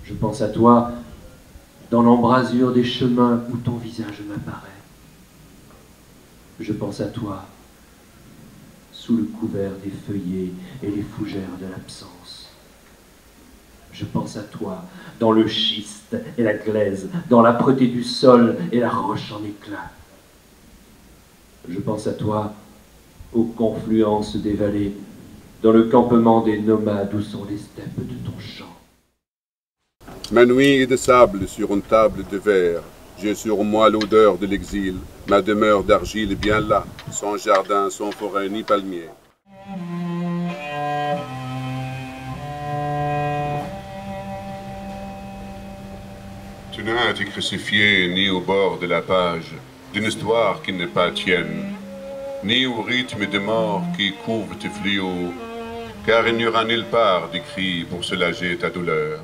Je pense à toi dans l'embrasure des chemins où ton visage m'apparaît. Je pense à toi sous le couvert des feuillets et les fougères de l'absence. Je pense à toi dans le schiste et la glaise, dans l'âpreté du sol et la roche en éclats. Je pense à toi aux confluences des vallées, dans le campement des nomades où sont les steppes de ton champ. Ma nuit est de sable sur une table de verre. J'ai sur moi l'odeur de l'exil, ma demeure d'argile est bien là, sans jardin, sans forêt ni palmier. Tu n'as été crucifié ni au bord de la page d'une histoire qui n'est pas tienne, ni au rythme de mort qui couvre tes fléaux, car il n'y aura nulle part de cri pour soulager ta douleur.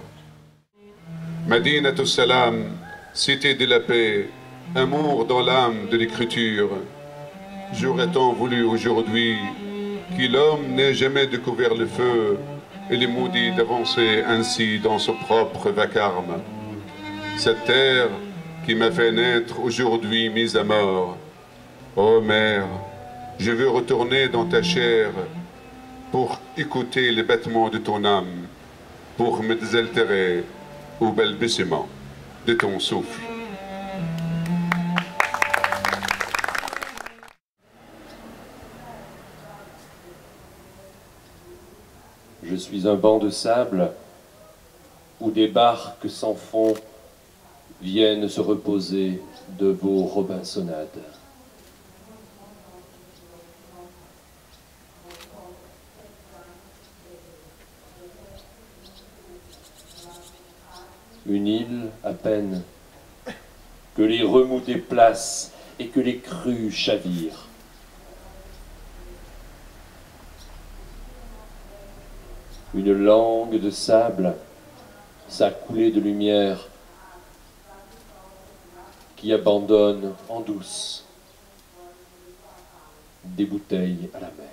Madinat al-Salam, cité de la paix, amour dans l'âme de l'écriture. J'aurais tant voulu aujourd'hui que l'homme n'ait jamais découvert le feu et les maudits d'avancer ainsi dans son propre vacarme. Cette terre qui m'a fait naître aujourd'hui mise à mort. Ô mère, je veux retourner dans ta chair pour écouter les battements de ton âme, pour me désaltérer au balbutiement de ton souffle. Je suis un banc de sable où des barques sans fond viennent se reposer de vos Robinsonades. Une île à peine, que les remous déplacent et que les crues chavirent. Une langue de sable, sa coulée de lumière, qui abandonne en douce des bouteilles à la mer.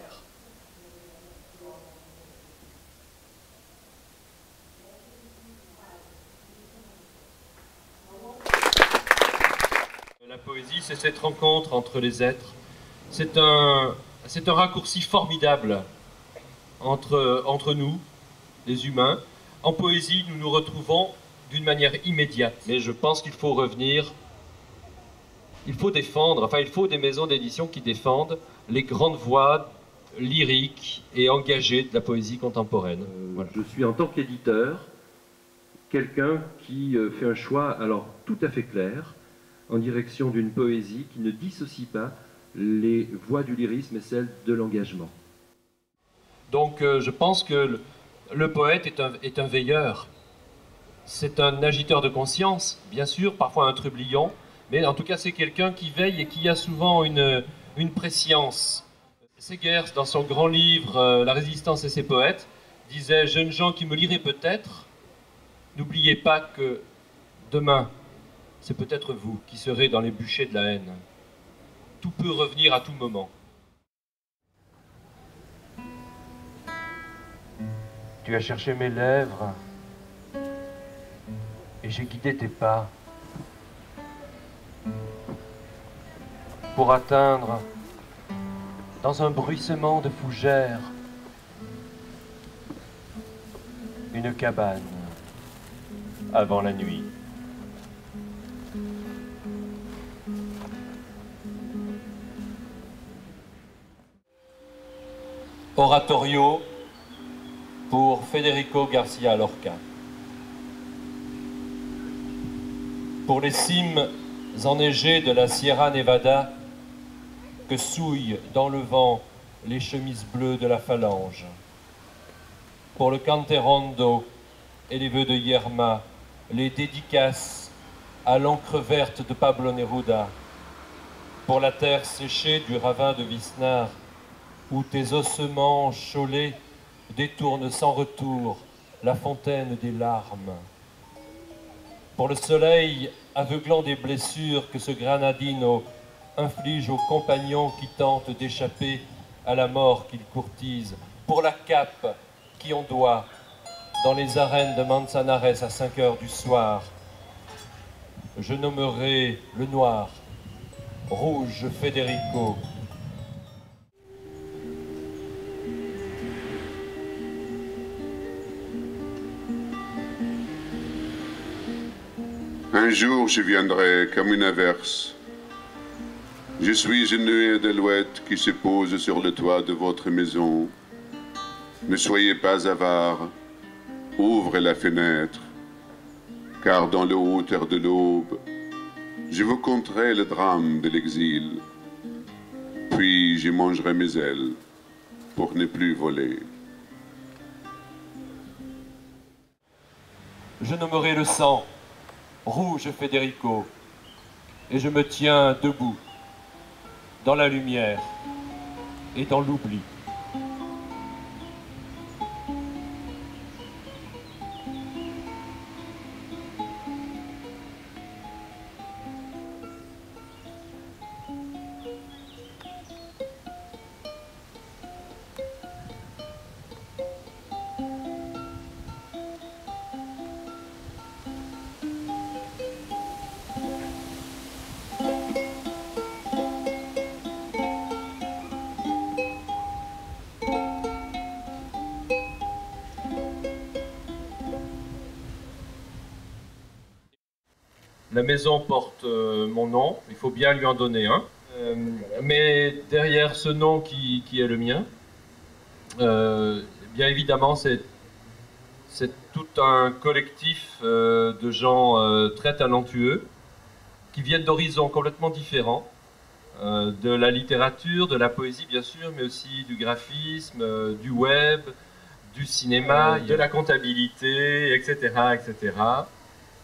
La poésie, c'est cette rencontre entre les êtres. C'est un raccourci formidable entre nous, les humains. En poésie, nous nous retrouvons d'une manière immédiate. Mais je pense qu'il faut revenir, il faut défendre, enfin il faut des maisons d'édition qui défendent les grandes voix lyriques et engagées de la poésie contemporaine. Voilà. Je suis en tant qu'éditeur, quelqu'un qui fait un choix alors tout à fait clair, en direction d'une poésie qui ne dissocie pas les voix du lyrisme et celles de l'engagement. Donc je pense que le poète est un veilleur, c'est un agiteur de conscience, bien sûr, parfois un trublion, mais en tout cas c'est quelqu'un qui veille et qui a souvent une prescience. Segers, dans son grand livre « La résistance et ses poètes », disait « Jeunes gens qui me liraient peut-être, n'oubliez pas que demain, c'est peut-être vous qui serez dans les bûchers de la haine. Tout peut revenir à tout moment. » Tu as cherché mes lèvres et j'ai guidé tes pas pour atteindre dans un bruissement de fougères une cabane avant la nuit. Oratorio pour Federico Garcia Lorca. Pour les cimes enneigées de la Sierra Nevada que souillent dans le vent les chemises bleues de la phalange. Pour le Canterondo et les vœux de Yerma, les dédicaces à l'encre verte de Pablo Neruda. Pour la terre séchée du ravin de Visnar, où tes ossements cholés détournent sans retour la fontaine des larmes. pour le soleil aveuglant des blessures que ce granadino inflige aux compagnons qui tentent d'échapper à la mort qu'ils courtisent, pour la cape qui ondoie dans les arènes de Manzanares à 5 heures du soir. Je nommerai le noir, rouge Federico. Un jour je viendrai comme une averse. Je suis une nuée d'alouettes qui se pose sur le toit de votre maison. Ne soyez pas avare, ouvrez la fenêtre, car dans le hauteur de l'aube, je vous conterai le drame de l'exil, puis je mangerai mes ailes pour ne plus voler. Je nommerai le sang, rouge Federico, et je me tiens debout, dans la lumière et dans l'oubli. La maison porte mon nom, il faut bien lui en donner un. Mais derrière ce nom qui est le mien, bien évidemment, c'est tout un collectif de gens très talentueux qui viennent d'horizons complètement différents, de la littérature, de la poésie bien sûr, mais aussi du graphisme, du web, du cinéma, de la comptabilité, etc., etc.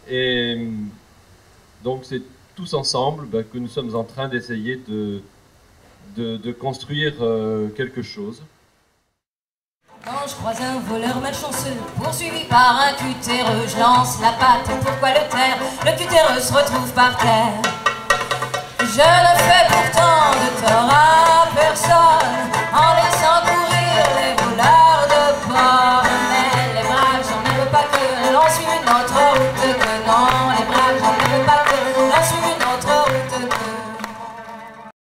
Et donc c'est tous ensemble que nous sommes en train d'essayer de construire quelque chose. Quand je croise un voleur malchanceux, poursuivi par un cutéreux, je lance la patte, pourquoi le taire? Le cutéreux se retrouve par terre. Je ne fais pourtant de tort à personne.